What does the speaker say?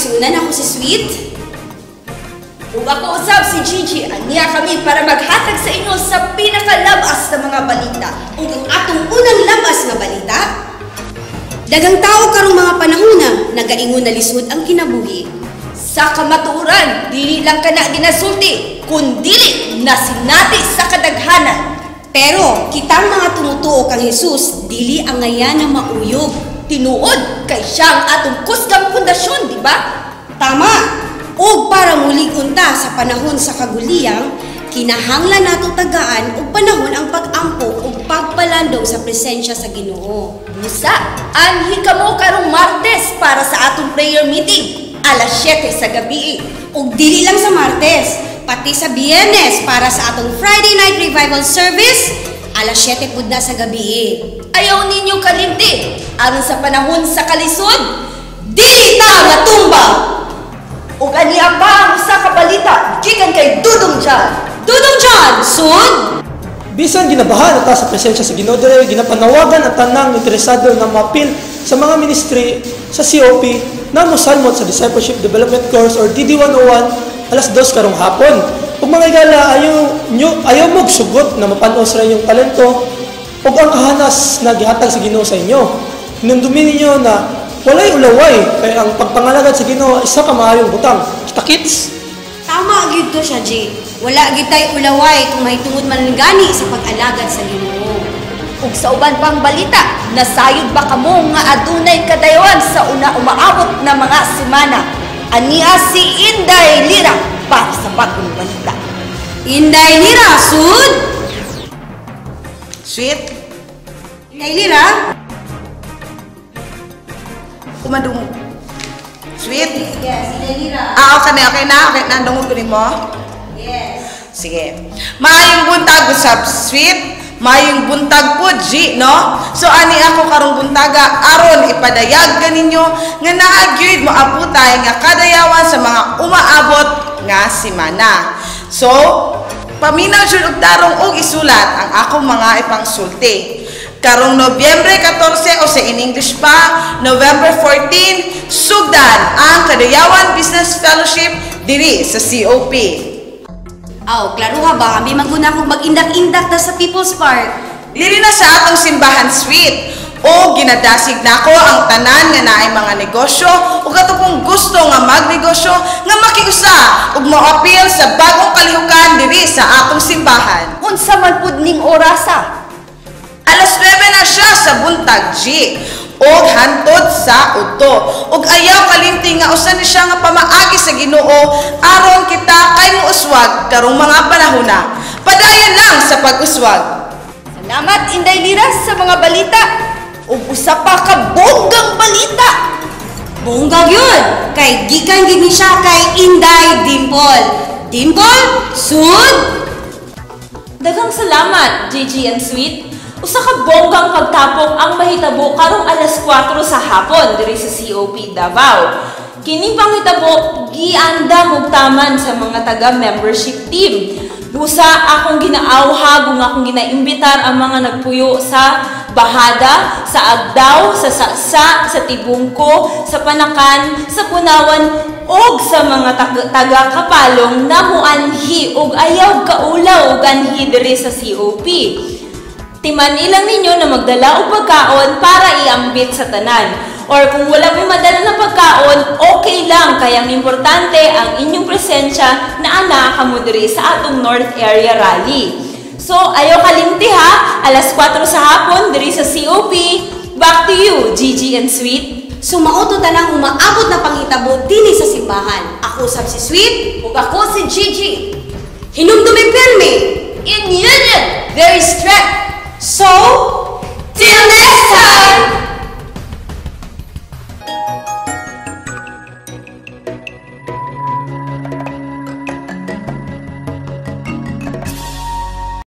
Igsunan ako si Sweet. Ug ako usab si Gigi, aniya kami para maghatag sa inyo sa pinakalabas na mga balita. Ug ang atong unang labas nga balita, daghang tao karong mga panahona nagaingon na lisod ang kinabuhi. Sa kamatuoran, dili lang kana ginasulti, kundi nasinati sa kadaghanan. Pero kitang mga tumutuo kang Jesus, dili ang ngayan na mauyog. Tinuod kay siya ang atong kusgang pundasyon, di ba? Tama. Ug para mulig unta sa panahon sa kaguliyang, kinahanglan nato tagaan og panahon ang pag-ampo ug pagpalandong sa presensya sa Ginoo. Busa, anhi kamo karong Martes para sa atong prayer meeting, alas 7 sa gabi. Ug dili lang sa Martes, pati sa Biyernes para sa atong Friday night revival service, alas 7 pud na sa gabi. Ayaw ninyo kalimti, aron sa panahon sa kalisod, dili ta matumba. ug aniya pa ang usa ka balita gikan kay Dudong John. Dudong John, sud! Bisan ginabahan ata sa presensya sa Ginoo diri, ginapanawagan ang tanang interesado na mapil sa mga ministry sa COP na mosalmot sa Discipleship Development Course or DD101 alas 2 karong hapon. Ug mga igala, ayaw mo sugot na mapanos ra inyong talento ug ang kahanas na gihatag sa Ginoo sa inyo. Hinumdumin ninyo na walay ulaway kay ang pagpangalagad sa Ginoo isa ka maayong butang. Kita kits. Tama gyud to siya, G. Wala gyud tay ulaway kung mahitungod man gani sa pag-alagad sa Ginoo. Ug sa uban pang balita, nasayod ba kamo nga adunay kadayon sa una umaabot na mga semana? Ania si Inday Lira para sa bagong balita. Inday Lira, sud! Sweet, Inday Lira? kumadung. Sweet? Yes, Inday Lira. Okay na. Okay na. Dungog ko rin mo? Yes. Sige. Maayong buntag, usab, Sweet. Maayong buntag po, G, no? So, ani ako karong buntaga, aron ipadayag ganinyo nga naagyud mo aputay nga kadayawan sa mga umaabot nga semana. So, paminaw jud og tarong og isulat ang akong mga ipangsulti. Karong Nobyembre 14 o sa in English pa, November 14, sugdan ang Kadayawan Business Fellowship diri sa COP. Klaro ha ba? Kami maguna kong mag-indak-indak na sa People's Park. Diri na sa atong simbahan, Sweet. O ginadasig na ko ang tanan nga naay mga negosyo ug ato pong gusto nga magnegosyo nga makiusa ug mo-appeal sa bagong kalihukan diri sa atong simbahan. Unsa man pud ning orasa? Alas 9 na siya sa buntag, G. Og hantod sa uto. Og ayaw kalimti nga usan ni siya nga pamaagi sa Ginoo aron kita kay muuswag karong mga panahona. Padayon lang sa pag-uswag. Salamat Inday Lira sa mga balita. Ug usa pa ka bonggang balita. Bongga yun! Kay gikan gini siya kay Inday Dimple. Dimple, sud! Daghang salamat, Gigi and Sweet. Usa ka bonggang pagtapok ang mahitabo karong alas 4 sa hapon diri sa COP Davao. Kining panghitabo gianda mugtaman sa mga taga-membership team. Busa akong ginaawhag ug akong ginaimbitar ang mga nagpuyo sa Bahada, sa Agdao, sa Saksa, sa Tibungko, sa Panakan, sa Punawan ug sa mga taga-Kapalong na muanhi ug ayaw kaulaw ug anhi diri sa COP. Timan ilang ninyo na magdala og pagkaon para iambit sa tanan. Or kung wala may madala na pagkaon, okay lang. Kaya ang importante ang inyong presensya na ana kamo diri sa atong North Area Rally. So, ayaw kalimti ha. Alas 4 sa hapon diri sa COP. Back to you, Gigi and Sweet. Sumauto tanang umaabot na panghitabo dinhi sa simbahan. Ako sab si Sweet, Ug ako si Gigi. hinumdumi pirmi. In union, very strict. So, till next time!